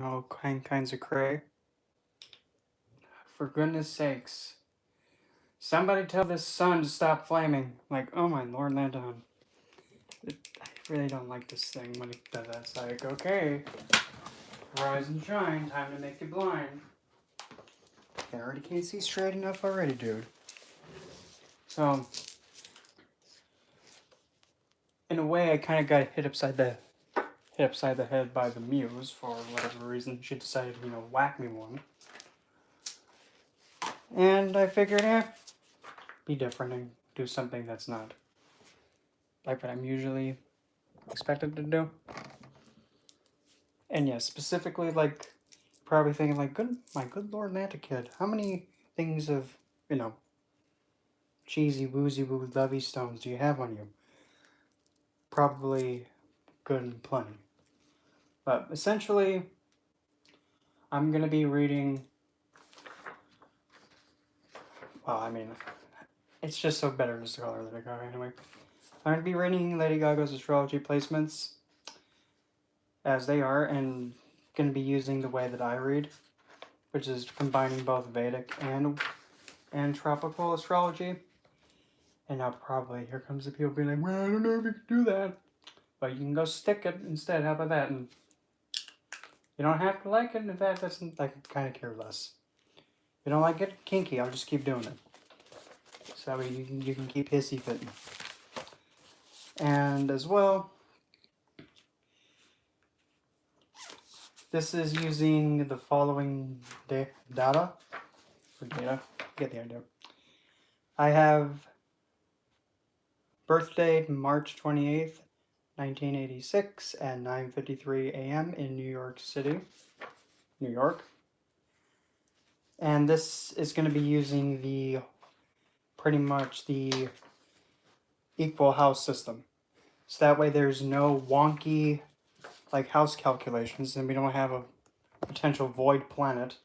all kinds of cray. For goodness sakes. Somebody tell this sun to stop flaming. Like, oh my lord, Landon. I really don't like this thing when it does that. It's like, okay, rise and shine, time to make you blind. I already can't see straight enough already, dude. So, in a way, I kind of got hit upside the head by the muse for whatever reason. She decided, whack me one. And I figured, be different and do something that's not like what I'm usually expected to do. And yeah, specifically, like, probably thinking, like, my good lord, Nanta kid, how many things of, cheesy, woozy, woo, lovey stones do you have on you? Probably good and plenty. But essentially, I'm going to be reading, well, I mean, it's just so better just to call her Lady Gaga anyway. I'm going to be reading Lady Gaga's astrology placements as they are, and going to be using the way that I read, which is combining both Vedic and tropical astrology. And now probably here comes the people being like, well, I don't know if you can do that. But you can go stick it instead. How about that? And you don't have to like it. In fact, that's like kind of care less. If you don't like it, kinky. I'll just keep doing it. So you can keep hissy fitting. And as well, this is using the following data. Get the idea. I have birthday March 28th, 1986 at 9:53 a.m. in New York City, New York. And this is going to be using pretty much the equal house system. So that way there's no wonky like house calculations, and we don't have a potential void planet.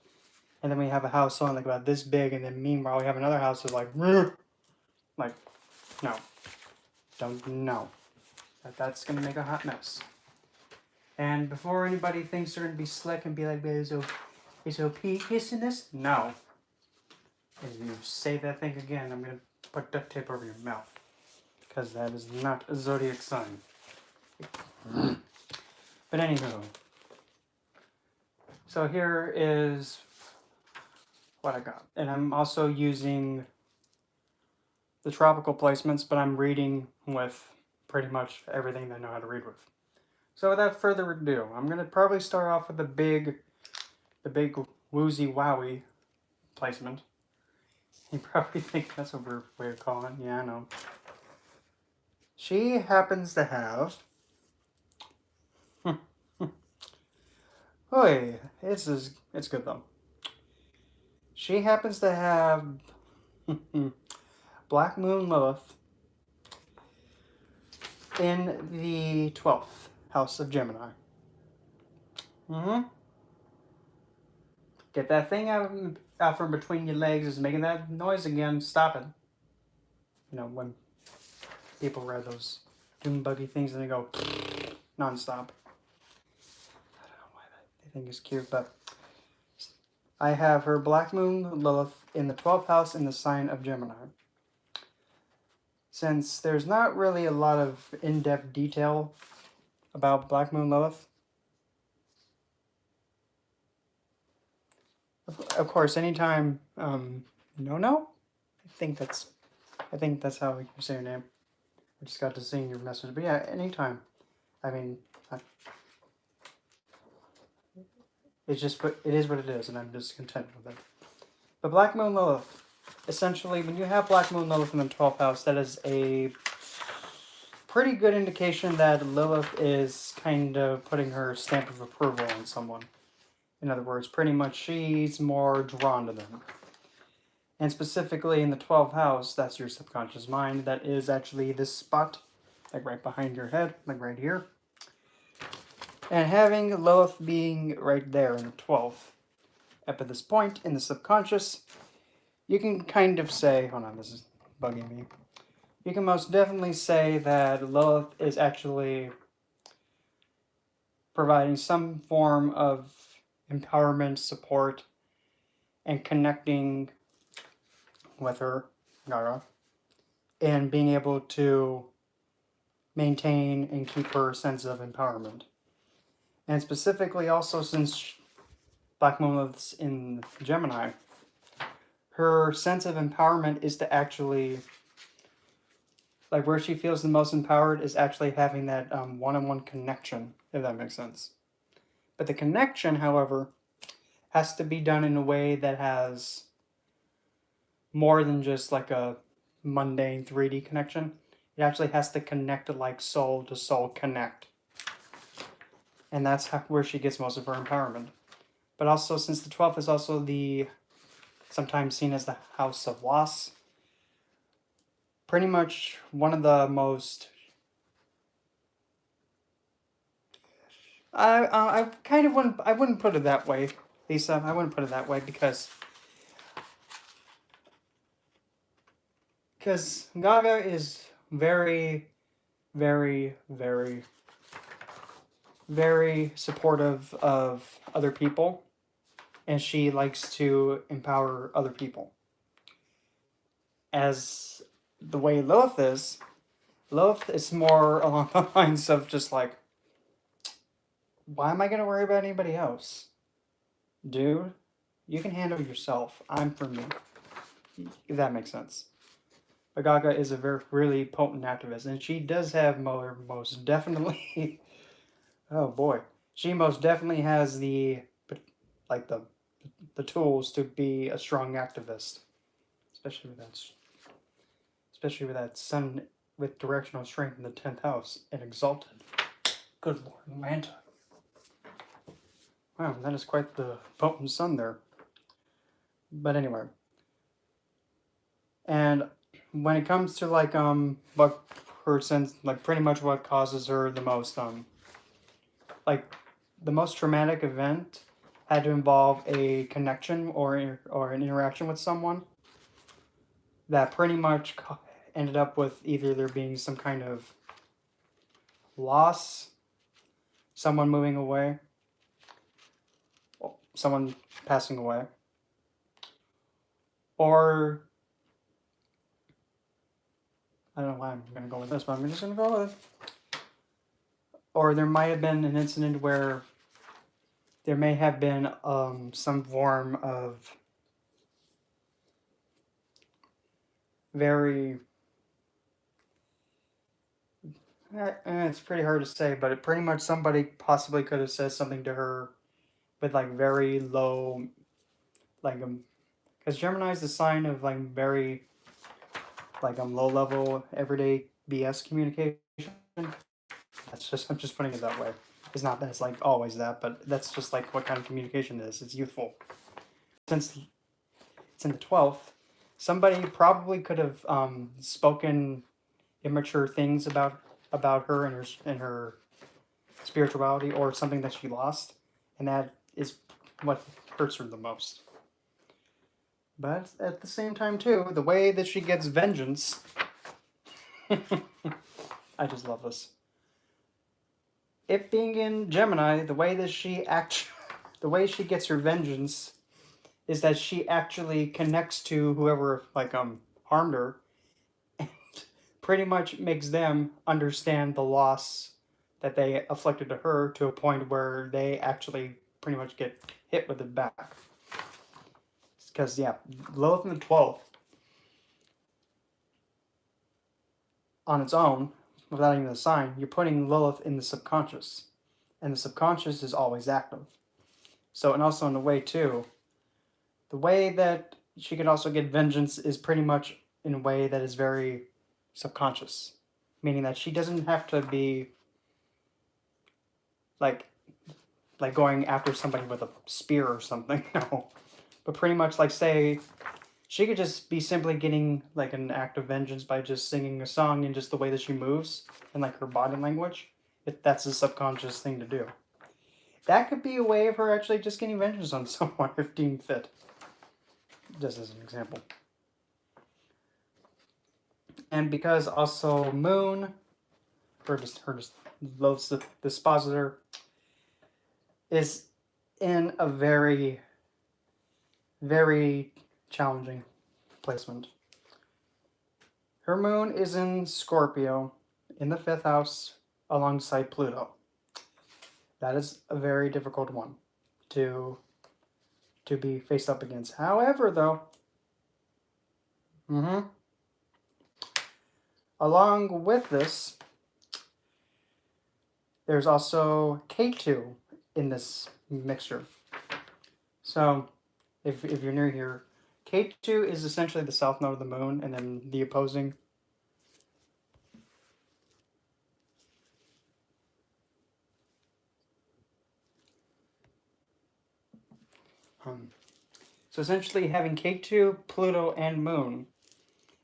And then we have a house on like about this big, and then meanwhile we have another house that's like no. Don't know. That's gonna make a hot mess. And before anybody thinks they're gonna be slick and be like, is OP kissing this? No. If you say that thing again, I'm gonna put duct tape over your mouth. Because that is not a zodiac sign. But anywho. So here is what I got. And I'm also using the tropical placements, but I'm reading with pretty much everything I know how to read with. So without further ado, I'm going to probably start off with the big woozy wowie placement. You probably think that's a weird way of calling it. Yeah, I know. She happens to have... Oy, it's good though. She happens to have Black Moon Lilith in the 12th house of Gemini. Get that thing out from between your legs. Is making that noise again. Stop it. When people read those doom buggy things and they go non-stop. I don't know why they think it's cute, but I have her Black Moon Lilith in the 12th house in the sign of Gemini. Since there's not really a lot of in-depth detail about Black Moon Lilith, of course, anytime, no, I think that's how you say your name. I just got to seeing your message, but yeah, anytime. I mean, it is what it is, and I'm just content with it. But Black Moon Lilith, essentially, when you have Black Moon Lilith in the 12th house, that is a pretty good indication that Lilith is kind of putting her stamp of approval on someone. In other words, pretty much she's more drawn to them. And specifically in the 12th house, that's your subconscious mind. That is actually this spot, like right behind your head, like right here. And having Lilith being right there in the 12th, up at this point in the subconscious, you can kind of say, hold on, this is bugging me. You can most definitely say that Lilith is actually providing some form of empowerment, support, and connecting with her, Gaga, and being able to maintain and keep her sense of empowerment. And specifically, also since Black Moon lives in Gemini, her sense of empowerment is to actually, like, where she feels the most empowered is actually having that one-on-one connection, if that makes sense. But the connection, however, has to be done in a way that has more than just like a mundane 3D connection. It actually has to connect like soul to soul connect. And that's where she gets most of her empowerment. But also, since the 12th is also the sometimes seen as the house of loss, pretty much one of the most I kind of wouldn't, I wouldn't put it that way, Lisa. I wouldn't put it that way because Gaga is very, very, very, very supportive of other people, and she likes to empower other people. As the way Lilith is more along the lines of just like, why am I going to worry about anybody else? Dude, you can handle yourself. I'm for me. If that makes sense. But Gaga is a very really potent activist, and she does have most definitely. Oh boy, she most definitely has the like the tools to be a strong activist, especially with that sun with directional strength in the 10th house and exalted. Good Lord, Manta. Wow, that is quite the potent sun there. But anyway, and when it comes to like what her sense, like pretty much what causes her the most like the most traumatic event had to involve a connection or an interaction with someone that pretty much ended up with either there being some kind of loss, someone moving away, someone passing away, or I don't know why I'm going to go with this, but I'm just going to go with it. Or there might have been an incident where there may have been some form of very it's pretty hard to say, but it pretty much somebody possibly could have said something to her with like very low, like because Gemini is the sign of like very like low level everyday BS communication. That's just I'm just putting it that way. It's not that it's like always that, but that's just like what kind of communication it is. It's youthful. Since it's in the 12th, somebody probably could have spoken immature things about her and her spirituality or something that she lost, and that is what hurts her the most. But at the same time, too, the way that she gets vengeance, I just love this. It being in Gemini, the way she gets her vengeance is that she actually connects to whoever harmed her, and pretty much makes them understand the loss that they afflicted to her to a point where they actually pretty much get hit with it back. Because yeah, Lilith in the 12th on its own, without even a sign, you're putting Lilith in the subconscious, and the subconscious is always active. So, and also in a way too, the way that she can also get vengeance is pretty much in a way that is very subconscious, meaning that she doesn't have to be like going after somebody with a spear or something. No, but pretty much like say she could just be simply getting like an act of vengeance by just singing a song and just the way that she moves and like her body language. That's a subconscious thing to do. That could be a way of her actually just getting vengeance on someone if deemed fit. Just as an example. And because also Moon, her dispositor, is in a very, very challenging placement. Her moon is in Scorpio in the 5th house alongside Pluto. That is a very difficult one to be faced up against. However, though, along with this, there's also K2 in this mixture. So, if you're near here, K2 is essentially the south node of the moon, and then the opposing. So essentially having K2, Pluto, and Moon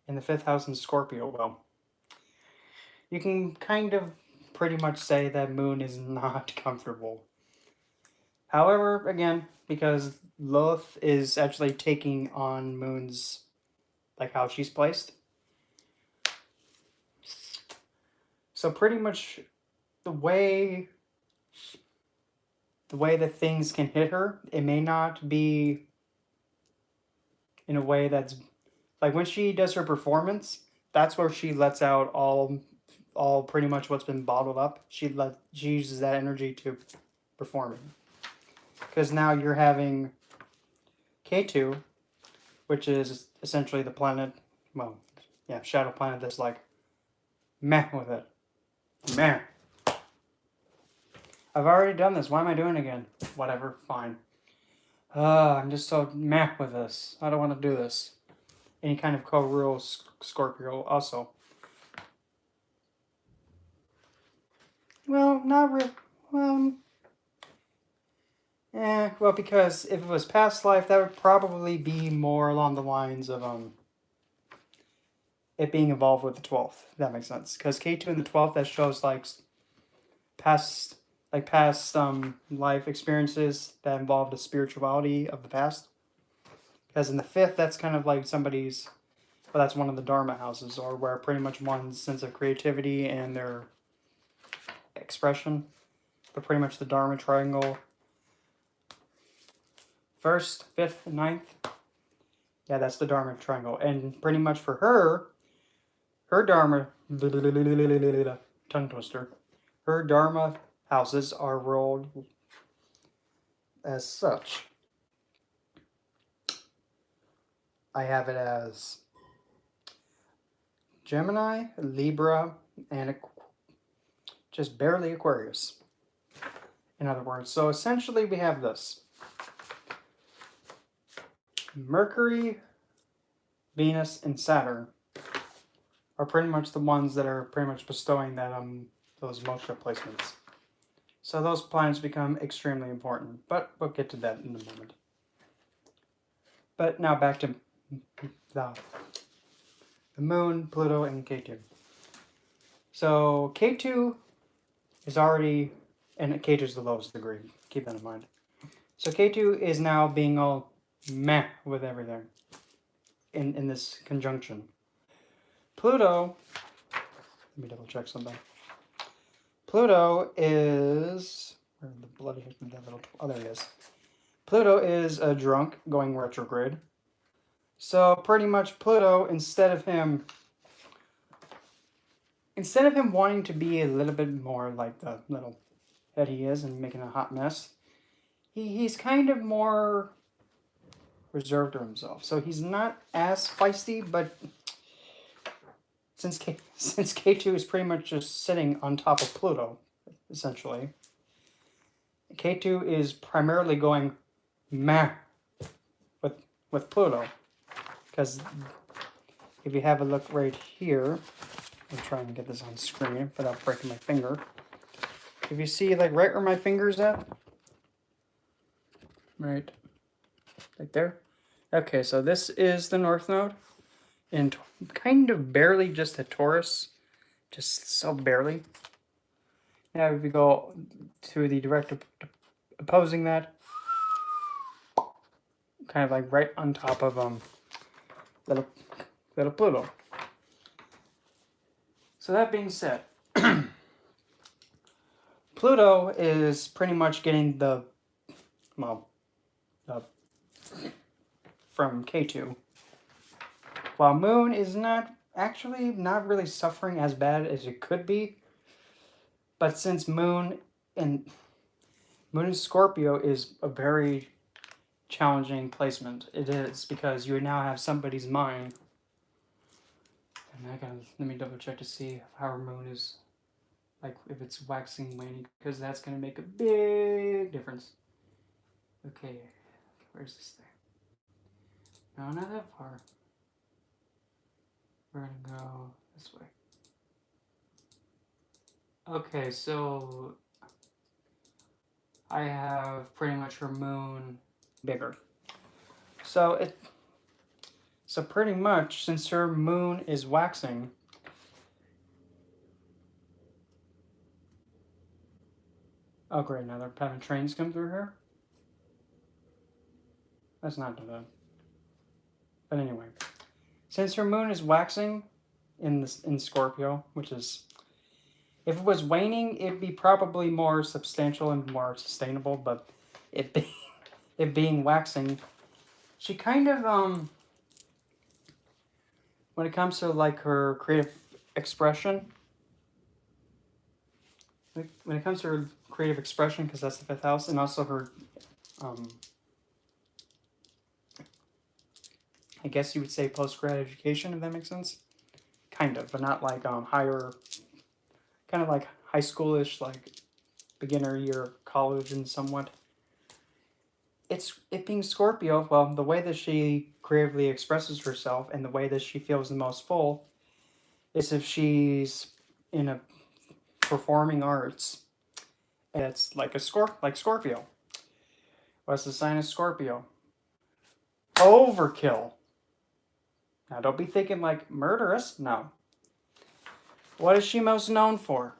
in the 5th house in Scorpio, well, you can kind of pretty much say that Moon is not comfortable. However, again, because Lilith is actually taking on Moon's, like how she's placed. So pretty much the way that things can hit her, it may not be in a way that's like when she does her performance, that's where she lets out all pretty much what's been bottled up. She uses that energy to performing. Because now you're having K2, which is essentially the planet, well, yeah, shadow planet that's like meh with it. Meh. I've already done this. Why am I doing it again? Whatever, fine. I'm just so meh with this. I don't want to do this. Any kind of co-rule Scorpio also. Well, not really. Well, because if it was past life, that would probably be more along the lines of it being involved with the 12th. If that makes sense. Because K2 in the 12th, that shows like past life experiences that involved the spirituality of the past. Because in the 5th, that's kind of like somebody's, well, that's one of the Dharma houses, or where pretty much one's sense of creativity and their expression, but pretty much the Dharma triangle. 1st, 5th, 9th. Yeah, that's the Dharma triangle. And pretty much for her Dharma, tongue twister, her Dharma houses are rolled as such. I have it as Gemini, Libra, and just barely Aquarius. In other words, so essentially we have this. Mercury, Venus, and Saturn are pretty much the ones that are pretty much bestowing that those moksha placements. So those planets become extremely important, but we'll get to that in a moment. But now back to the Moon, Pluto, and K2. So K2 is already, and K2 is the lowest degree, keep that in mind. So K2 is now being all meh with everything in this conjunction. Pluto, let me double check something. Pluto is, where the bloody heck did that little, oh there it is. Pluto is a drunk going retrograde. So pretty much Pluto, instead of him wanting to be a little bit more like the little head he is and making a hot mess, he's kind of more reserved to himself. So he's not as feisty, but since K2 is pretty much just sitting on top of Pluto, essentially, K2 is primarily going meh with Pluto. Because if you have a look right here, I'm trying to get this on screen without breaking my finger. If you see like right where my finger's at, right there. Okay, so this is the North Node, and kind of barely just a Taurus, just so barely. Now if we go to the direct opposing that, kind of like right on top of little Pluto. So that being said, Pluto is pretty much getting the well, uh, from K2. While Moon is not really suffering as bad as it could be, but since Moon in Scorpio is a very challenging placement. It is, because you now have somebody's mind. And let me double check to see how her moon is, like if it's waxing, waning, because that's going to make a big difference. Okay, where's this thing? No, not that far. We're going to go this way. Okay, so I have pretty much her moon bigger. So pretty much, since her moon is waxing, oh great, now they're having trains come through here? That's not too bad. But anyway, since her moon is waxing in Scorpio, which is, if it was waning, it'd be probably more substantial and more sustainable, but it being waxing, she kind of, when it comes to like her creative expression, when it comes to her creative expression, because that's the 5th house, and also her, I guess you would say post-grad education, if that makes sense. Kind of, but not like higher, kind of like high schoolish, like beginner year college and somewhat. It being Scorpio, well, the way that she creatively expresses herself and the way that she feels the most full is if she's in a performing arts. It's like like Scorpio. What's the sign of Scorpio? Overkill. Now, don't be thinking like murderous. No. What is she most known for?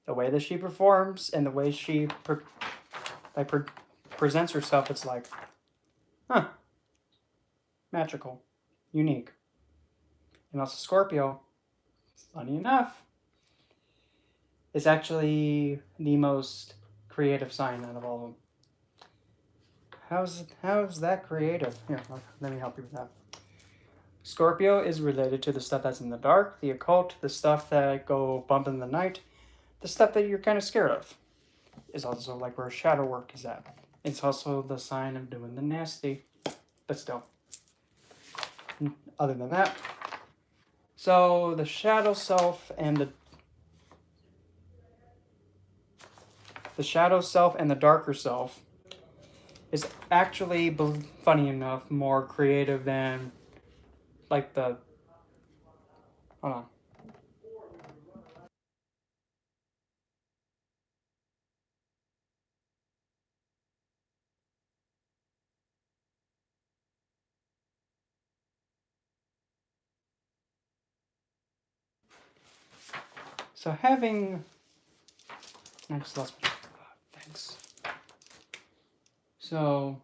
The way that she performs and the way she presents herself. It's like, huh, magical, unique. And also Scorpio, funny enough, is actually the most creative sign out of all of them. How's that creative? Here, let me help you with that. Scorpio is related to the stuff that's in the dark, the occult, the stuff that go bump in the night, the stuff that you're kind of scared of. Is also like where shadow work is at. It's also the sign of doing the nasty, but still. Other than that, so the shadow self and the darker self is actually, funny enough, more creative than like the, hold on. So having, I just lost my, thanks. So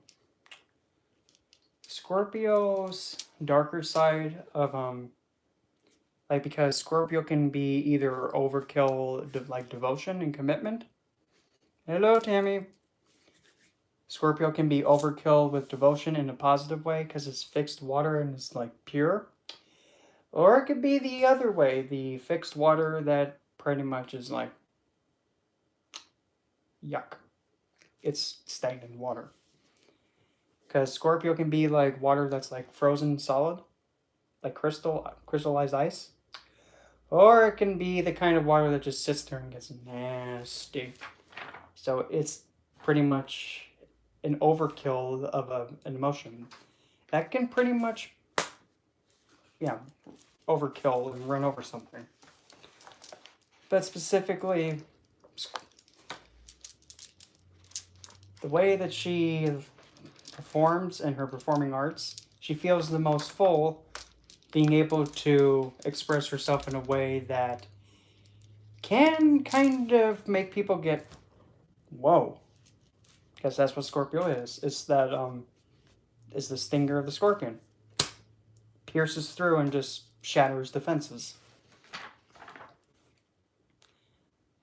Scorpio's darker side of like, because Scorpio can be either overkill, like devotion and commitment. Hello, Tammy. Scorpio can be overkill with devotion in a positive way because it's fixed water and it's like pure. Or it could be the other way, the fixed water that pretty much is like yuck. It's stagnant water. Because Scorpio can be like water that's like frozen solid, like crystallized ice. Or it can be the kind of water that just sits there and gets nasty. So it's pretty much an overkill of an emotion. That can pretty much, yeah, overkill and run over something. But specifically, the way that she performs in her performing arts, she feels the most full being able to express herself in a way that can kind of make people get, whoa. Because that's what Scorpio is. It's that, is the stinger of the scorpion. Pierces through and just shatters defenses.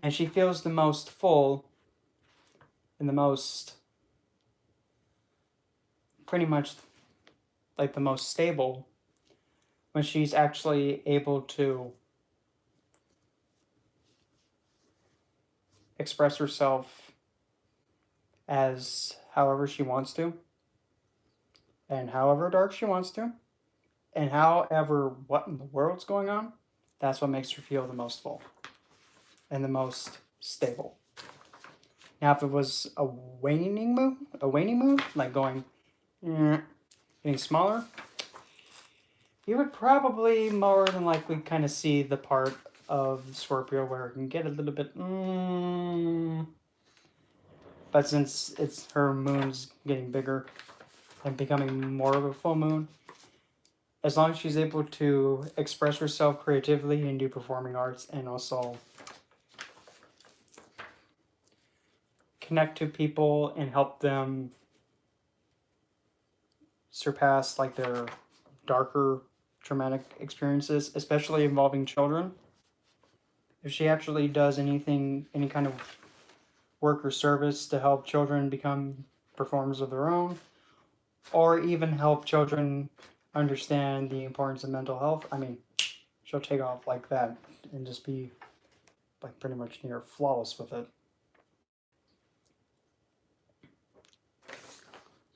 And she feels the most full and the most pretty much like the most stable when she's actually able to express herself as however she wants to, and however dark she wants to, and however what in the world's going on. That's what makes her feel the most full and the most stable. Now, if it was a waning moon, like going, getting smaller, you would probably more than likely kind of see the part of Scorpio where it can get a little bit, but since it's her moon's getting bigger and becoming more of a full moon, as long as she's able to express herself creatively and do performing arts and also connect to people and help them surpass like their darker traumatic experiences, especially involving children. If she actually does anything, any kind of work or service to help children become performers of their own, or even help children understand the importance of mental health, I mean, she'll take off like that and just be like pretty much near flawless with it.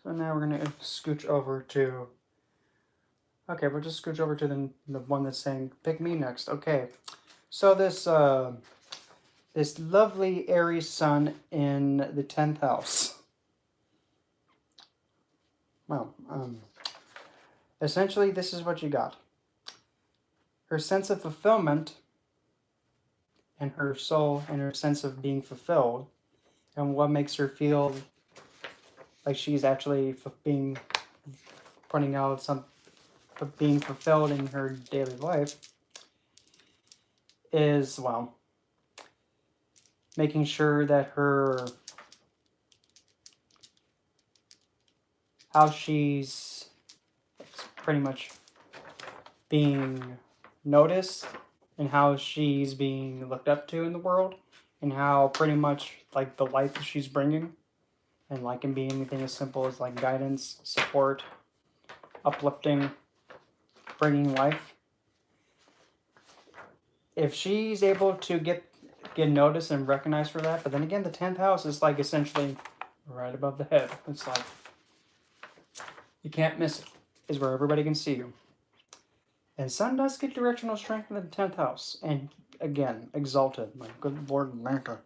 So now we're gonna scooch over to. Okay, we'll just scooch over to the one that's saying pick me next. Okay, so this lovely Aries sun in the 10th house. Well, essentially this is what you got. Her sense of fulfillment and her soul and her sense of being fulfilled and what makes her feel like she's actually putting out some being fulfilled in her daily life is, well, making sure that how she's pretty much being noticed and how she's being looked up to in the world and how pretty much like the life that she's bringing, and like can be anything as simple as like guidance, support, uplifting, bringing life. If she's able to get noticed and recognized for that, but then again, the 10th house is like essentially right above the head. It's like you can't miss it. Is where everybody can see you. And Sun does get directional strength in the 10th house, and again, exalted. My good Lord Atlanta.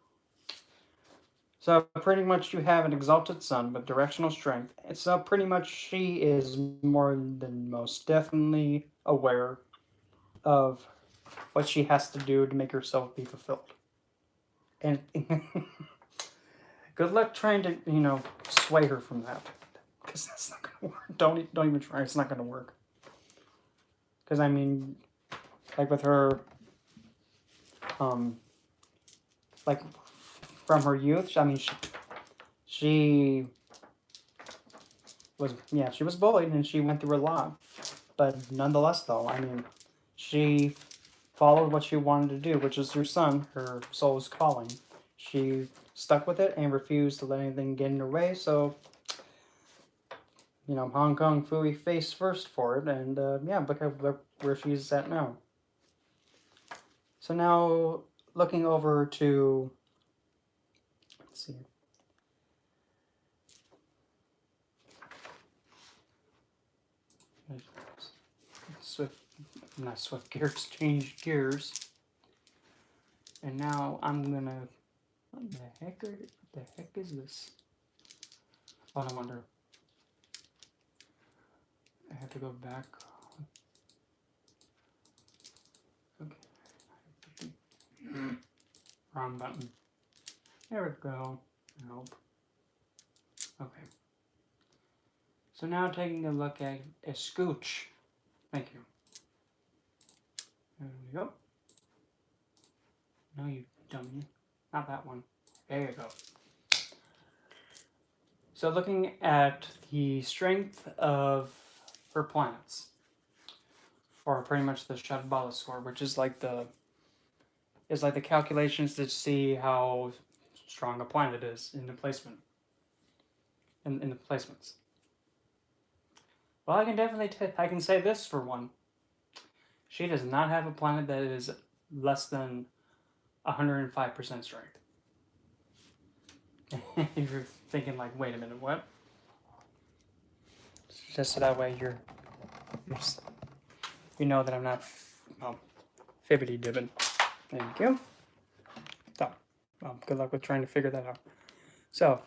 So pretty much you have an exalted Sun with directional strength. And so pretty much she is more than most definitely aware of what she has to do to make herself be fulfilled. And good luck trying to, sway her from that. Because that's not going to work. Don't even try. It's not going to work. Because, I mean, like with her, like from her youth, I mean, she was bullied and she went through a lot. But nonetheless, though, I mean, she followed what she wanted to do, which is her son, her soul's calling. She stuck with it and refused to let anything get in her way, so, Hong Kong Fooey face first for it, and look at where she's at now. So now, looking over to, let's see, change gears. And now I'm gonna, what the heck is this? Oh, I wonder. I have to go back. Okay. Wrong button. There we go. Nope. Okay. So now taking a look at a scooch. Thank you. There we go. No, you dummy. Not that one. There you go. So looking at the strength of her planets, or pretty much the Shadbala score, which is like the calculations to see how strong a planet is in the placement. In the placements. Well, I can definitely I can say this for one. She does not have a planet that is less than 105% strength. If you're thinking like, wait a minute, what? Just so that way you're you know that I'm not fibbity dibbing. Thank you. So, well, good luck with trying to figure that out. So,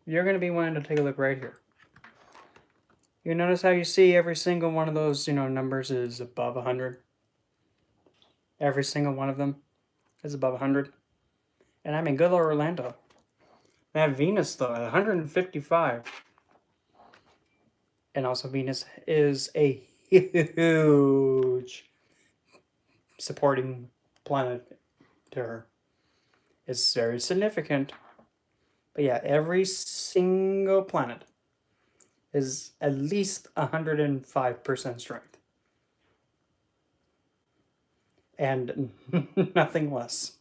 you're going to be wanting to take a look right here. You notice how you see every single one of those, numbers is above 100? Every single one of them is above 100. And I'm in good old Orlando. That Venus, though, at 155. And also Venus is a huge supporting planet to her. It's very significant. But yeah, every single planet is at least 105% strength. And nothing less.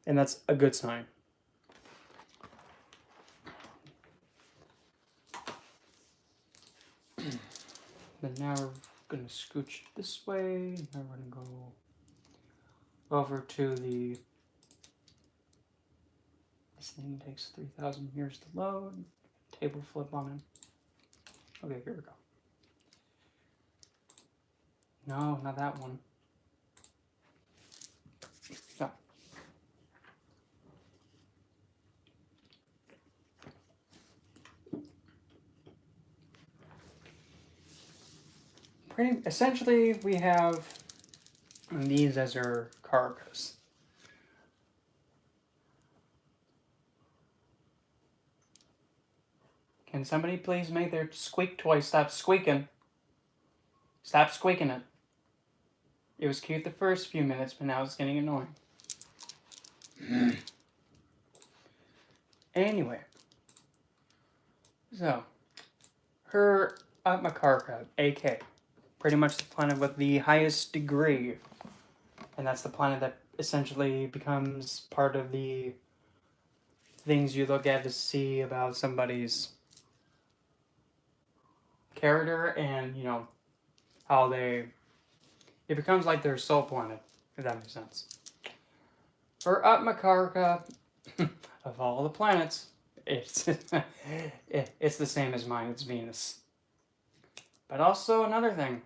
And that's a good sign. Then now we're going to scooch this way. Now we're going to go over to the... This thing takes 3,000 years to load. Table flip on it. Okay, here we go. No, not that one. No. Essentially, we have these as our carcass. Can somebody please make their squeak toy stop squeaking? Stop squeaking it. It was cute the first few minutes, but now it's getting annoying. Anyway. So, her Atmakarka, AK. Pretty much the planet with the highest degree. And that's the planet that essentially becomes part of the things you look at to see about somebody's character and, how it becomes like their soul planet, if that makes sense. For Atmakarka, of all the planets, it's it's the same as mine, it's Venus. But also another thing.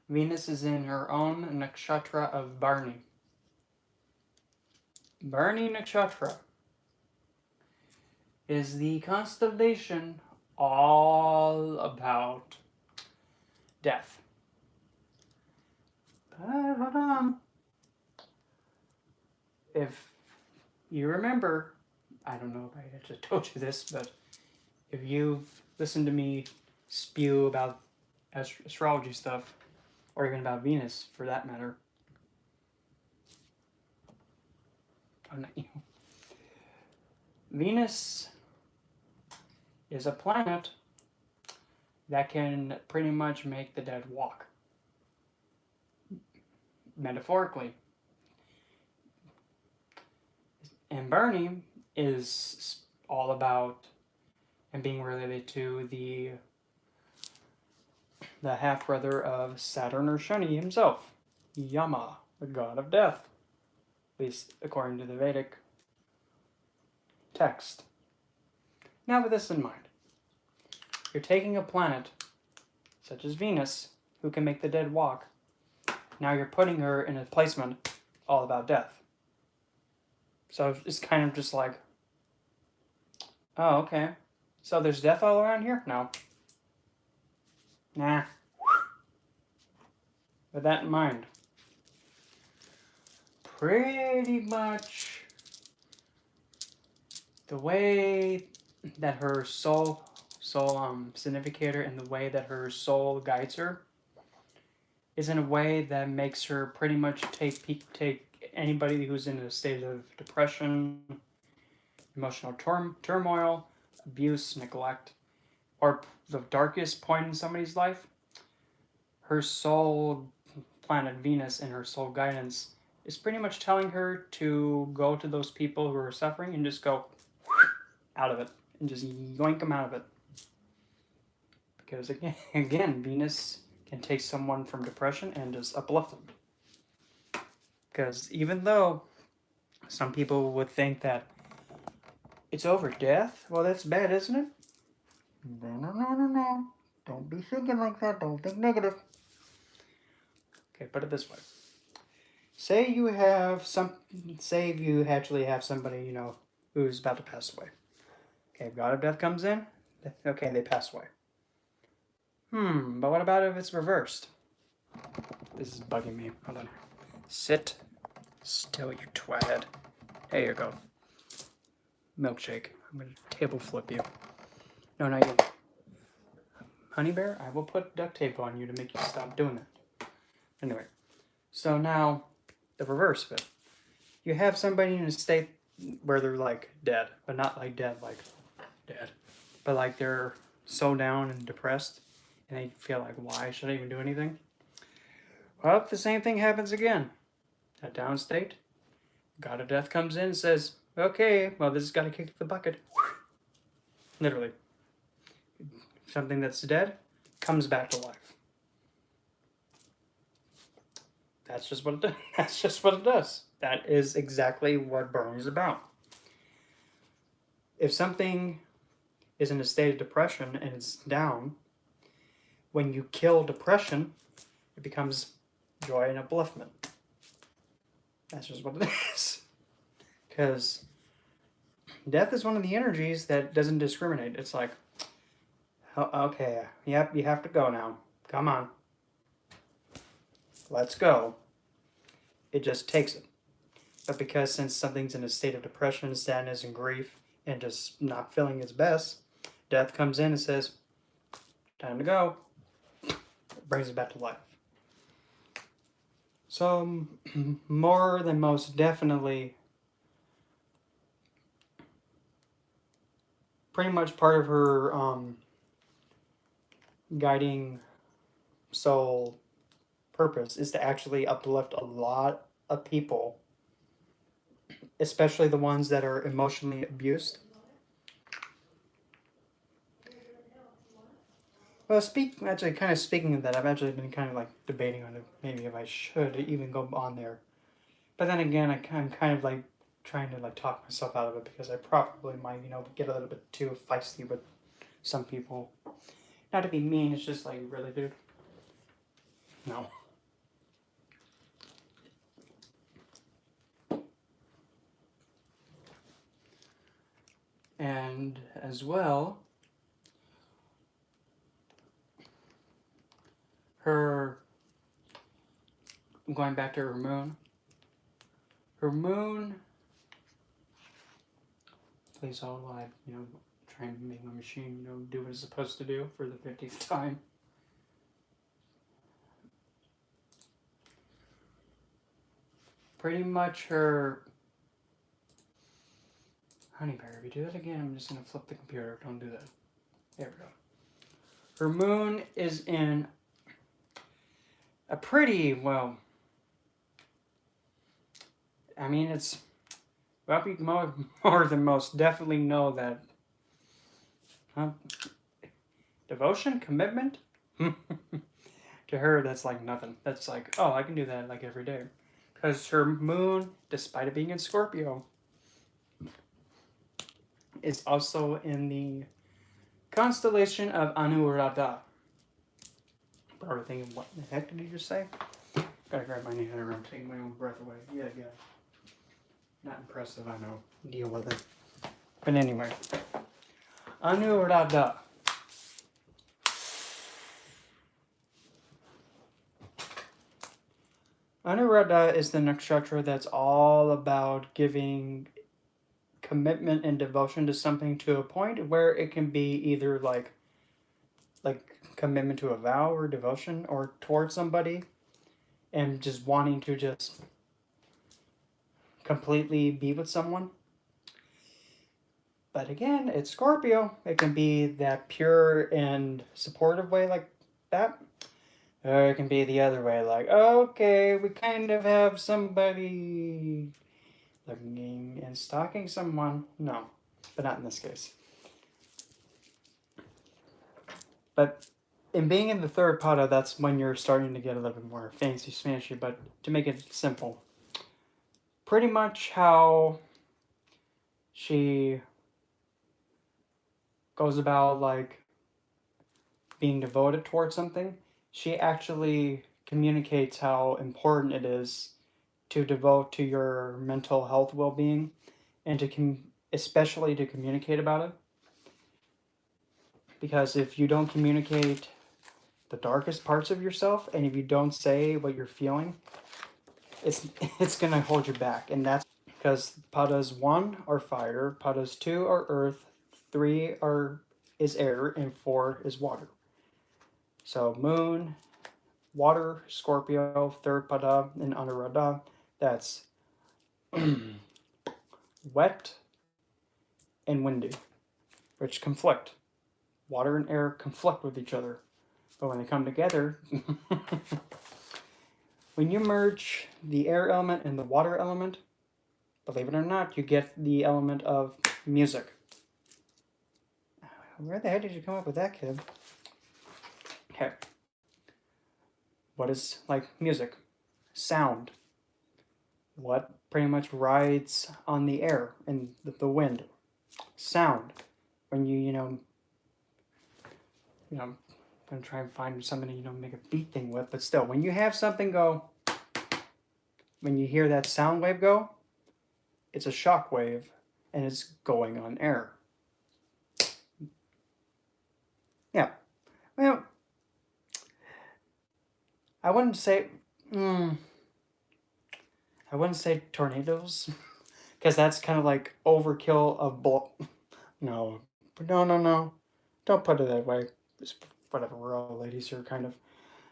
Venus is in her own nakshatra of Barney. Barney nakshatra is the constellation all about death. But hold on. If you remember, I don't know if I actually told you this, but if you've listened to me spew about astrology stuff, or even about Venus for that matter, not you. Venus is a planet that can pretty much make the dead walk. Metaphorically. And Barney is all about and being related to the half-brother of Saturn or Shani himself, Yama, the god of death, at least according to the Vedic text. Now with this in mind, you're taking a planet such as Venus, who can make the dead walk. Now you're putting her in a placement all about death. So it's kind of just like, oh, okay. So there's death all around here? No. Nah. With that in mind, pretty much the way that her soul significator and the way that her soul guides her is in a way that makes her pretty much take anybody who's in a state of depression, emotional turmoil, abuse, neglect, or the darkest point in somebody's life. Her soul planet Venus and her soul guidance is pretty much telling her to go to those people who are suffering and just go out of it and just yoink them out of it. Because again, Venus can take someone from depression and just uplift them. Because even though some people would think that it's over death, well, that's bad, isn't it? No. Don't be thinking like that. Don't think negative. Okay, put it this way. Say you actually have somebody, who's about to pass away. Okay, God of Death comes in. Okay, they pass away. But what about if it's reversed? This is bugging me. Hold on. Sit still, you twat. There you go. Milkshake. I'm gonna table flip you. No, not yet. Honey Bear, I will put duct tape on you to make you stop doing that. Anyway, so now the reverse of it. You have somebody in a state where they're like dead, but not like dead, but like they're so down and depressed, and they feel like, why should I even do anything? Well, the same thing happens again. That down state, God of Death comes in and says, okay, well, this has got to kick the bucket. Literally. Something that's dead comes back to life. That's just what it does. That's just what it does. That is exactly what burning is about. If something is in a state of depression and it's down, when you kill depression, it becomes joy and upliftment. That's just what it is. Because death is one of the energies that doesn't discriminate. It's like, oh, okay, yep, you have to go now. Come on. Let's go. It just takes it. But because since something's in a state of depression, sadness, and grief, and just not feeling its best, death comes in and says, time to go. It brings it back to life. So, more than most definitely, pretty much part of her guiding soul purpose is to actually uplift a lot of people, especially the ones that are emotionally abused. Well, kind of speaking of that, I've actually been kind of like debating on it, maybe if I should even go on there. But then again, I'm kind of like trying to like talk myself out of it because I probably might, get a little bit too feisty with some people. Not to be mean, it's just like, really, dude? No. And as well, going back to her moon. Her moon, please hold while I, try and make my machine, do what it's supposed to do for the 50th time. Pretty much her, honey bear, if you do that again, I'm just going to flip the computer. Don't do that. There we go. Her moon is in a pretty, well, I mean, it's, well, you more than most definitely know that devotion, commitment, to her, that's like nothing. That's like, oh, I can do that like every day. Because her moon, despite it being in Scorpio, is also in the constellation of Anuradha. But are thinking, what the heck did you just say? Gotta grab my hair. I'm taking my own breath away. Yeah. Not impressive, I know. Deal with it. But anyway, Anuradha. Anuradha is the nakshatra that's all about giving commitment and devotion to something to a point where it can be either like commitment to a vow or devotion or towards somebody and just wanting to just completely be with someone. But again, it's Scorpio. It can be that pure and supportive way like that. Or it can be the other way, like, okay, we kind of have somebody looking and stalking someone. No. but not in this case. But in being in the third pada, that's when you're starting to get a little bit more fancy smashy. But to make it simple, pretty much how she goes about like being devoted towards something, she actually communicates how important it is to devote to your mental health well-being and to especially to communicate about it, because if you don't communicate the darkest parts of yourself and if you don't say what you're feeling, it's going to hold you back. And that's because padas 1 are fire, padas 2 are earth, 3 is air, and 4 is water. So moon, water, Scorpio, third pada, and Anuradha, that's wet and windy, which conflict. Water and air conflict with each other. But when they come together, when you merge the air element and the water element, believe it or not, you get the element of music. Where the heck did you come up with that, kid? Okay. What is like music? Sound. What pretty much rides on the air and the wind? Sound. When you know, I'm gonna try and find something to make a beat thing with, but still, when you have something go, when you hear that sound wave go, it's a shock wave, and it's going on air. Yeah. Well, I wouldn't say. I wouldn't say tornadoes, because that's kind of like overkill of No, no. Don't put it that way. Just whatever. We're all ladies here, kind of.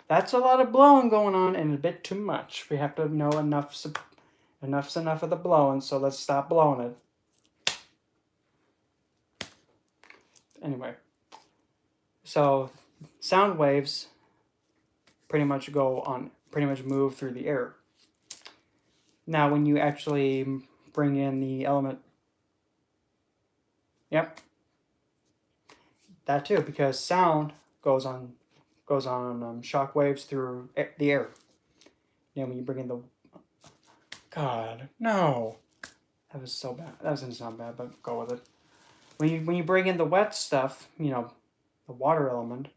That's a lot of blowing going on, and a bit too much. We have to know enough's enough of the blowing, so let's stop blowing it. Anyway, so sound waves pretty much move through the air. Now, when you actually bring in the element, yep, that too, because sound goes on shock waves through the air. When you bring in the God, no, that was so bad. That doesn't sound bad, but go with it. When you bring in the wet stuff, the water element,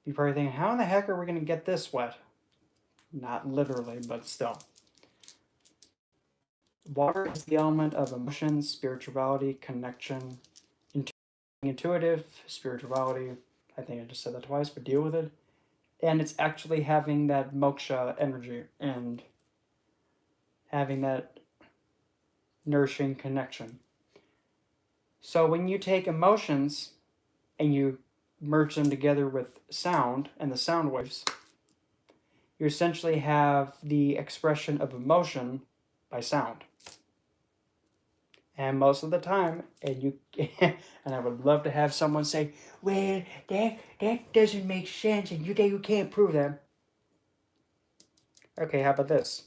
you're probably thinking, how in the heck are we going to get this wet? Not literally, but still. Water is the element of emotion, spirituality, connection, intuitive, spirituality. I think I just said that twice, but deal with it. And it's actually having that moksha energy and having that nourishing connection. So when you take emotions and you merge them together with sound and the sound waves, you essentially have the expression of emotion by sound. And most of the time, and I would love to have someone say, well, that doesn't make sense, and you can't prove that. Okay, how about this?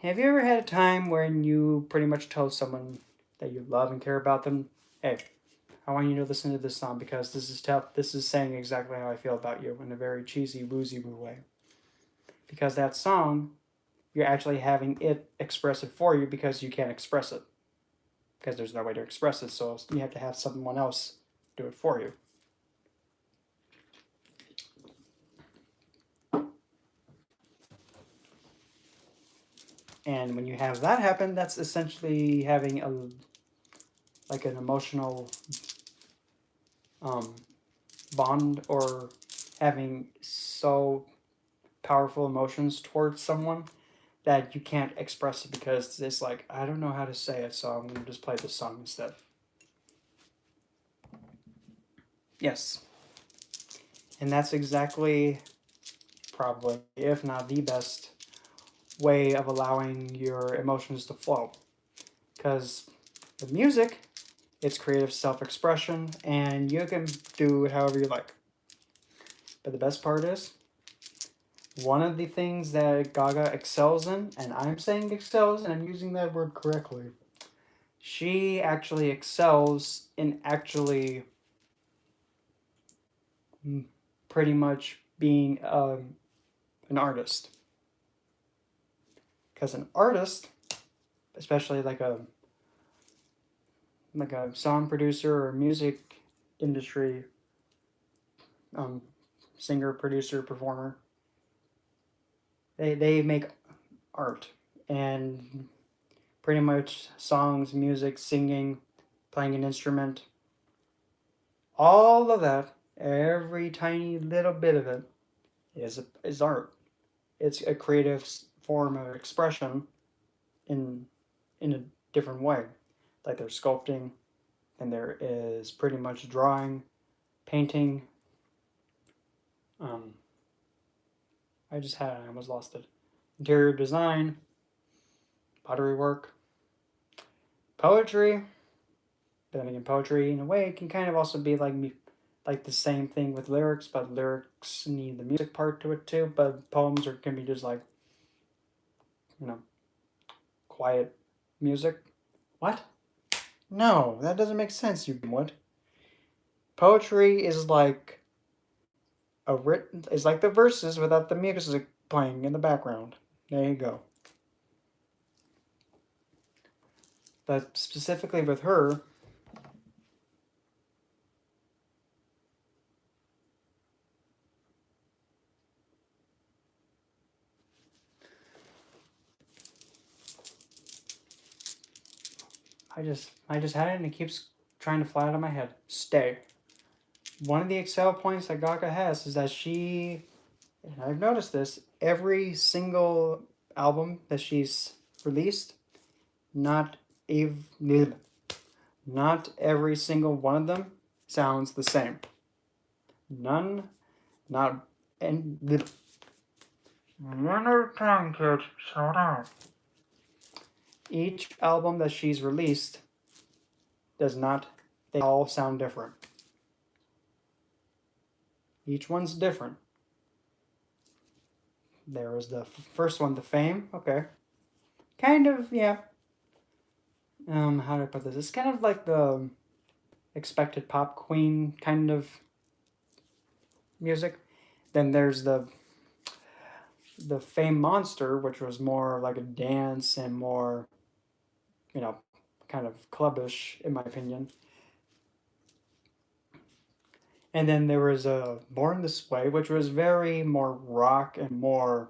Have you ever had a time when you pretty much told someone that you love and care about them, hey, I want you to listen to this song because this is saying exactly how I feel about you in a very cheesy, woozy woo way. Because that song, you're actually having it express it for you because you can't express it. Because there's no way to express it, so you have to have someone else do it for you. And when you have that happen, that's essentially having an emotional bond, or having so powerful emotions towards someone that you can't express it because it's like, I don't know how to say it, so I'm going to just play this song instead. Yes. And that's exactly, probably, if not the best way of allowing your emotions to flow. Because with music, it's creative self-expression, and you can do it however you like. But the best part is, one of the things that Gaga excels in, and I'm saying excels, and I'm using that word correctly, she actually excels in actually pretty much being an artist. Because an artist, especially like a song producer or music industry singer, producer, performer, they make art and pretty much songs, music, singing, playing an instrument, all of that, every tiny little bit of it is art. It's a creative form of expression in a different way. Like there's sculpting, and there is pretty much drawing, painting. I almost lost it. Interior design, pottery work, poetry. But then again, poetry in a way can kind of also be like the same thing with lyrics, but lyrics need the music part to it too. But poems can be just like, quiet music. What? No, that doesn't make sense. You what? Poetry is like is like the verses without the music playing in the background. There you go. But specifically with her, I just had it and it keeps trying to fly out of my head. Stay. One of the excel points that Gaga has is that and I've noticed this, every single album that she's released, not not every single one of them sounds the same. None, not, and one at a time, kid. Slow down. Each album that she's released does not, they all sound different. Each one's different. There was the first one, The Fame. Okay. Kind of, yeah. How do I put this? It's kind of like the expected pop queen kind of music. Then there's the Fame Monster, which was more like a dance and more, kind of clubbish, in my opinion. And then there was a Born This Way, which was very more rock and more,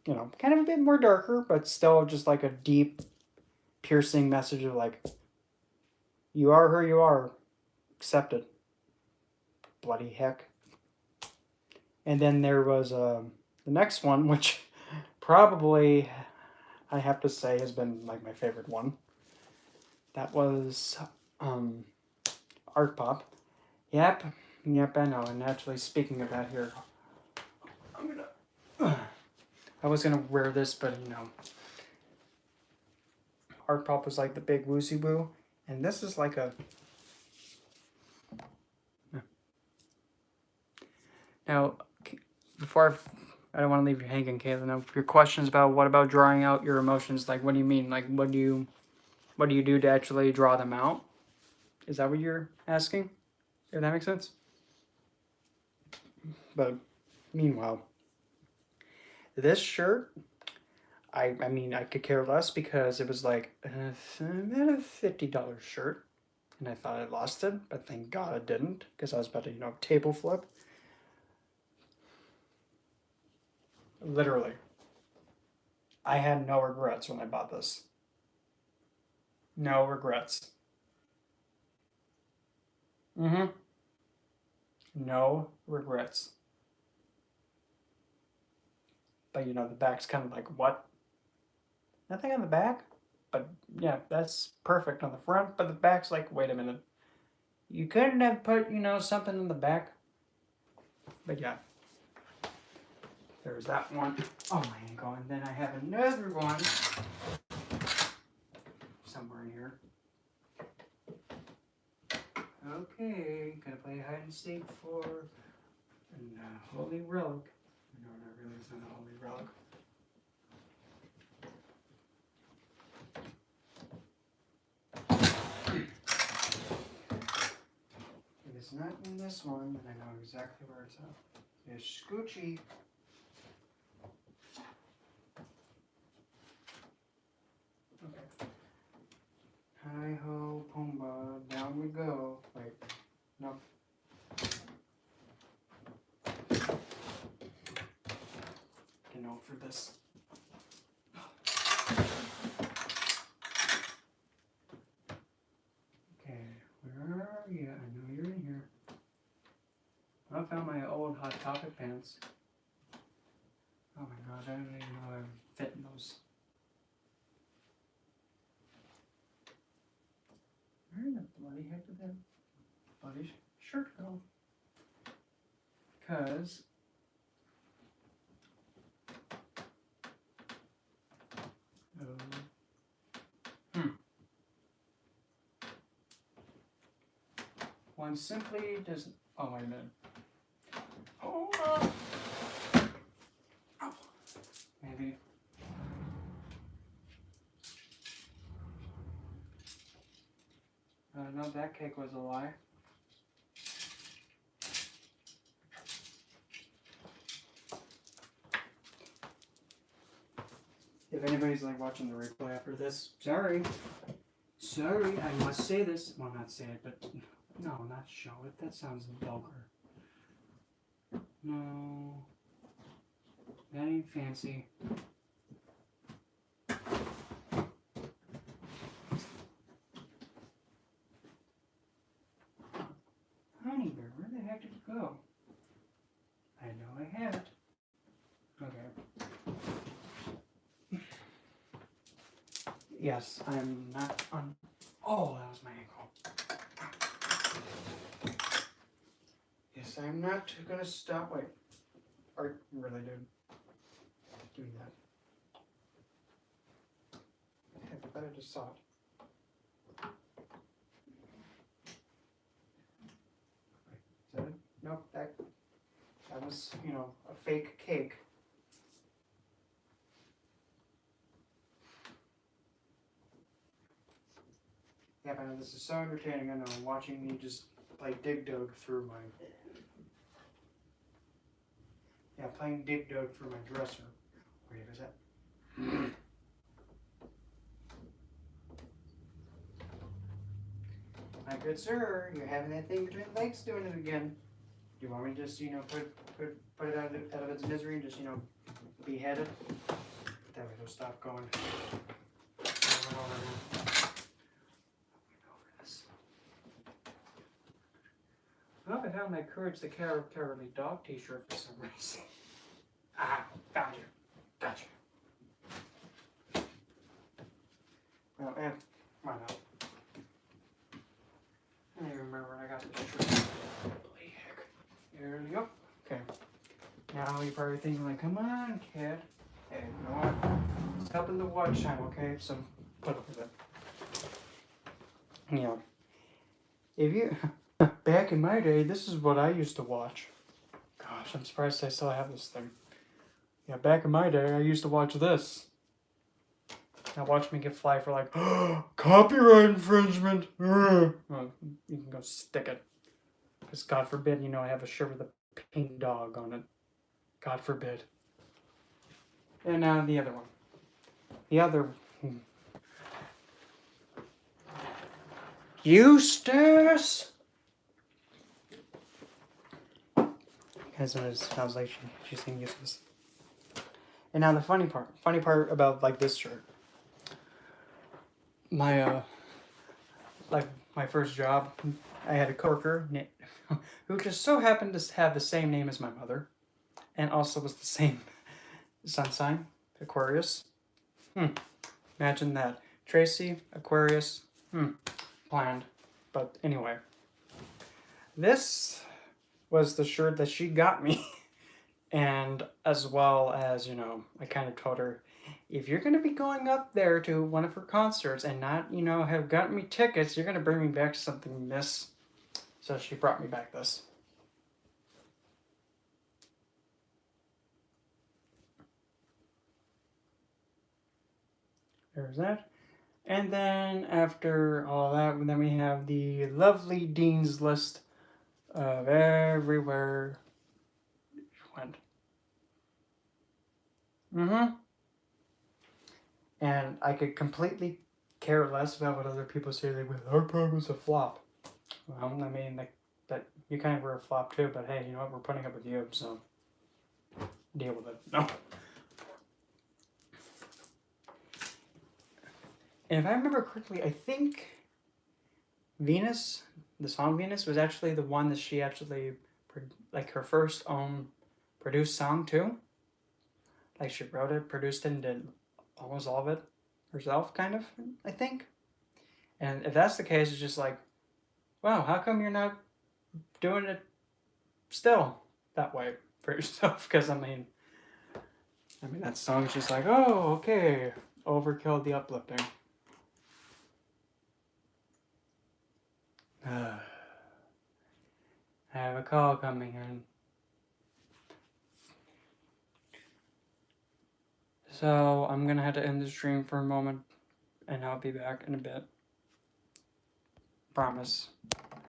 kind of a bit more darker, but still just like a deep, piercing message of like, you are who you are, accept it. Bloody heck. And then there was the next one, which probably I have to say has been like my favorite one. That was Art Pop. Yep, I know. And actually, speaking of that here, I was gonna wear this, but Art Pop was like the big woozy woo, and this is like a. Now, before I don't want to leave you hanging, Caitlin. Now, your questions about what about drawing out your emotions? Like, what do you mean? Like, what do you do to actually draw them out? Is that what you're asking? If that makes sense. But meanwhile, this shirt, I mean, I could care less because it was like a $50 shirt, and I thought I lost it, but thank God I didn't, because I was about to table flip. Literally, I had no regrets when I bought this. No regrets. No regrets. But the back's kind of like, what? Nothing on the back? But yeah, that's perfect on the front, but the back's like, wait a minute. You couldn't have put, something in the back? But yeah. There's that one. Oh, my ankle. And then I have another one somewhere in here. Okay, gonna play hide and seek for a holy relic. No, not really. It's not a holy relic. not in this one, and I know exactly where it's at. It's Scoochie. Okay. Hi ho, Pumbaa, down we go. Wait, no. Get out for this. Okay, where are you? I know you're in here. I found my old Hot Topic pants. Oh my gosh, I don't even know how I fit in those. Where in the bloody heck did that bloody shirt go? Because one simply doesn't. Oh, wait a minute. Hold on. Oh. Maybe. No, that cake was a lie. If anybody's like watching the replay after this, sorry, I must say this. Well, not say it, but no, not show it. That sounds vulgar. No, that ain't fancy. Honey bear, where the heck did it go? I know I have it. Okay. Yes, I'm not on. Oh, that was my ankle. Yes, I'm not gonna stop. Wait. Are you really, dude? Give me that. Heck, I thought I just saw it. Wait, is that it? Nope, that was, you know, a fake cake. Yeah, I know this is so entertaining. I know, watching me just play Dig Dug through my. Yeah, playing Dig Dug through my dresser. Wait, is that? My good sir, you're having that thing between the legs doing it again. Do you want me to just, you know, put it out of its misery and just, you know, behead it? That way it'll stop going. Well, I found my Courage the Cowardly Dog t-shirt for some reason. Ah, found you. Gotcha. Well, why not? I don't even remember when I got this shirt. Holy heck. There we go. Okay. Now you're probably thinking like, come on, kid. Hey, you know what? It's helping the watch time, okay? So put up with it. Yeah. If you back in my day, this is what I used to watch. Gosh, I'm surprised I still have this thing. Yeah, back in my day, I used to watch this. Now watch me get fly for like, copyright infringement. Well, you can go stick it. Because God forbid, you know, I have a shirt with a pink dog on it. God forbid. And now the other one. The other. Eustace! Guys notice I was like, she's saying Eustace. And now the funny part about like this shirt. My my first job, I had a coworker who just so happened to have the same name as my mother, and also was the same sun sign, Aquarius. Imagine that. Tracy, Aquarius. Planned. But anyway, this was the shirt that she got me. And as well as, you know, I kind of told her, if you're going to be going up there to one of her concerts and not, you know, have gotten me tickets, you're going to bring me back something, miss. So she brought me back this. There's that. And then after all that, then we have the lovely Dean's List of everywhere you went. Mm-hmm. And I could completely care less about what other people say. Like, our part was a flop. Well, I mean, that you kind of were a flop too, but hey, you know what? We're putting up with you, so deal with it. No. And if I remember correctly, I think Venus, the song Venus, was actually the one that she actually, like, her first own produced song too. Like, she wrote it, produced it, and did almost all of it herself, kind of, I think. And if that's the case, it's just like, wow, how come you're not doing it still that way for yourself? Because I mean, that song's just like, oh, okay, overkill the uplifting. I have a call coming in. So I'm gonna have to end the stream for a moment, and I'll be back in a bit. Promise.